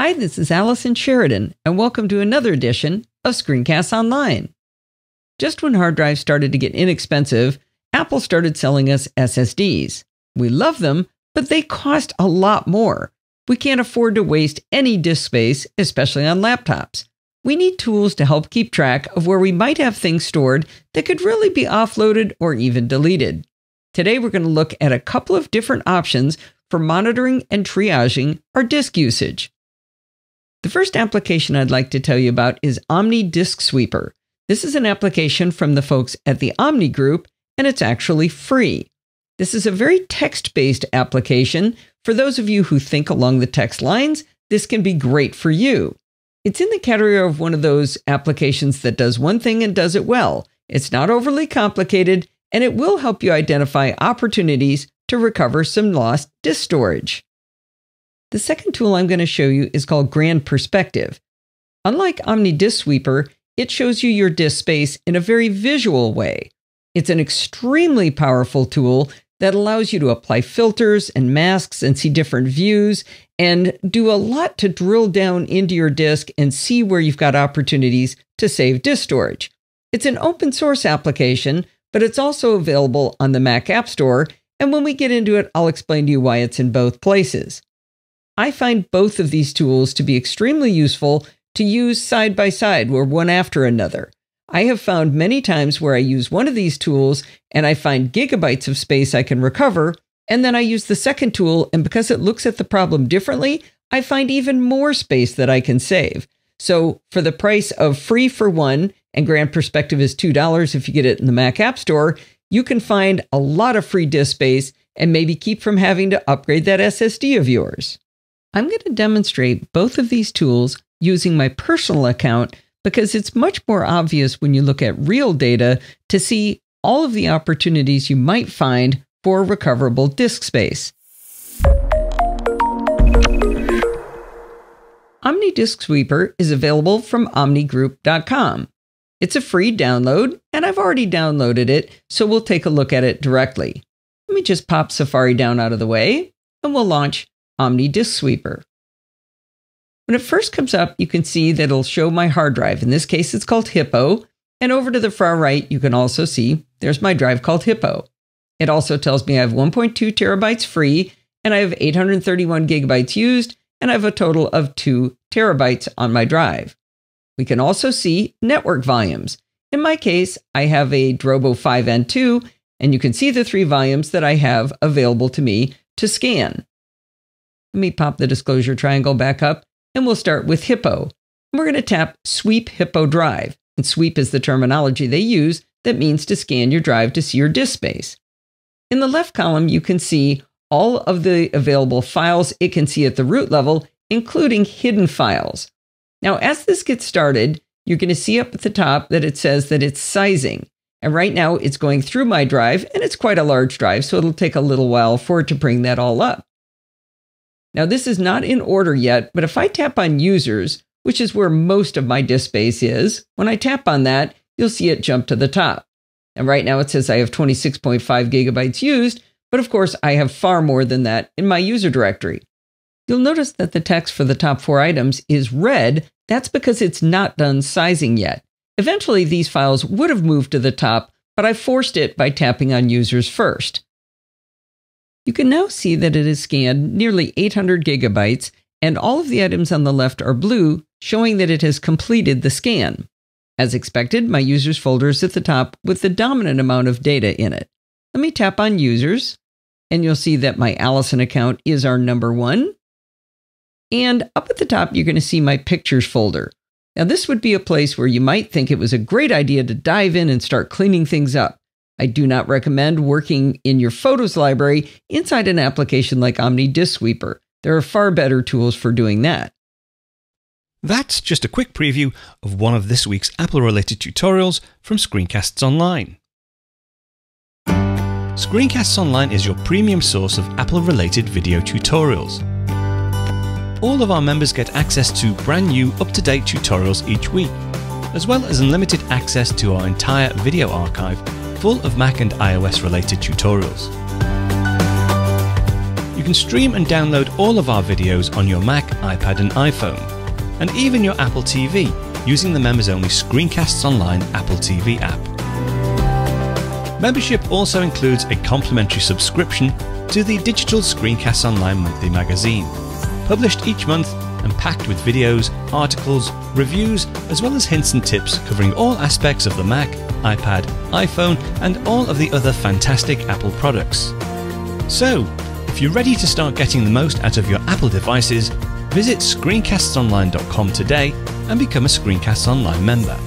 Hi, this is Allison Sheridan, and welcome to another edition of Screencasts Online. Just when hard drives started to get inexpensive, Apple started selling us SSDs. We love them, but they cost a lot more. We can't afford to waste any disk space, especially on laptops. We need tools to help keep track of where we might have things stored that could really be offloaded or even deleted. Today, we're going to look at a couple of different options for monitoring and triaging our disk usage. The first application I'd like to tell you about is Omni Disk Sweeper. This is an application from the folks at the Omni Group, and it's actually free. This is a very text-based application. For those of you who think along the text lines, this can be great for you. It's in the category of one of those applications that does one thing and does it well. It's not overly complicated, and it will help you identify opportunities to recover some lost disk storage. The second tool I'm going to show you is called Grand Perspective. Unlike Omni Disk Sweeper, it shows you your disk space in a very visual way. It's an extremely powerful tool that allows you to apply filters and masks and see different views and do a lot to drill down into your disk and see where you've got opportunities to save disk storage. It's an open source application, but it's also available on the Mac App Store, and when we get into it, I'll explain to you why it's in both places. I find both of these tools to be extremely useful to use side by side or one after another. I have found many times where I use one of these tools and I find gigabytes of space I can recover, and then I use the second tool, and because it looks at the problem differently, I find even more space that I can save. So for the price of free for one, and Grand Perspective is $2 if you get it in the Mac App Store, you can find a lot of free disk space and maybe keep from having to upgrade that SSD of yours. I'm going to demonstrate both of these tools using my personal account because it's much more obvious when you look at real data to see all of the opportunities you might find for recoverable disk space. Omni Disk Sweeper is available from omnigroup.com. It's a free download, and I've already downloaded it, so we'll take a look at it directly. Let me just pop Safari down out of the way, and we'll launch Omni Disk Sweeper. When it first comes up, you can see that it'll show my hard drive. In this case, it's called Hippo. And over to the far right, you can also see there's my drive called Hippo. It also tells me I have 1.2 terabytes free, and I have 831 gigabytes used, and I have a total of 2 terabytes on my drive. We can also see network volumes. In my case, I have a Drobo 5N2, and you can see the 3 volumes that I have available to me to scan. Let me pop the disclosure triangle back up, and we'll start with Hippo. And we're going to tap Sweep Hippo Drive. And sweep is the terminology they use that means to scan your drive to see your disk space. In the left column, you can see all of the available files it can see at the root level, including hidden files. Now, as this gets started, you're going to see up at the top that it says that it's sizing. And right now, it's going through my drive, and it's quite a large drive, so it'll take a little while for it to bring that all up. Now, this is not in order yet, but if I tap on Users, which is where most of my disk space is, when I tap on that, you'll see it jump to the top. And right now it says I have 26.5 gigabytes used, but of course I have far more than that in my user directory. You'll notice that the text for the top 4 items is red. That's because it's not done sizing yet. Eventually these files would have moved to the top, but I forced it by tapping on Users first. You can now see that it has scanned nearly 800 gigabytes, and all of the items on the left are blue, showing that it has completed the scan. As expected, my Users folder is at the top with the dominant amount of data in it. Let me tap on Users, and you'll see that my Allison account is our number 1. And up at the top, you're going to see my Pictures folder. Now, this would be a place where you might think it was a great idea to dive in and start cleaning things up. I do not recommend working in your Photos library inside an application like Omni Disk Sweeper. There are far better tools for doing that. That's just a quick preview of one of this week's Apple-related tutorials from Screencasts Online. Screencasts Online is your premium source of Apple-related video tutorials. All of our members get access to brand new, up-to-date tutorials each week, as well as unlimited access to our entire video archive full of Mac and iOS-related tutorials. You can stream and download all of our videos on your Mac, iPad and iPhone, and even your Apple TV using the members-only Screencasts Online Apple TV app. Membership also includes a complimentary subscription to the digital Screencasts Online monthly magazine, published each month and packed with videos, articles, reviews, as well as hints and tips covering all aspects of the Mac, iPad, iPhone, and all of the other fantastic Apple products. So, if you're ready to start getting the most out of your Apple devices, visit screencastsonline.com today and become a Screencasts Online member.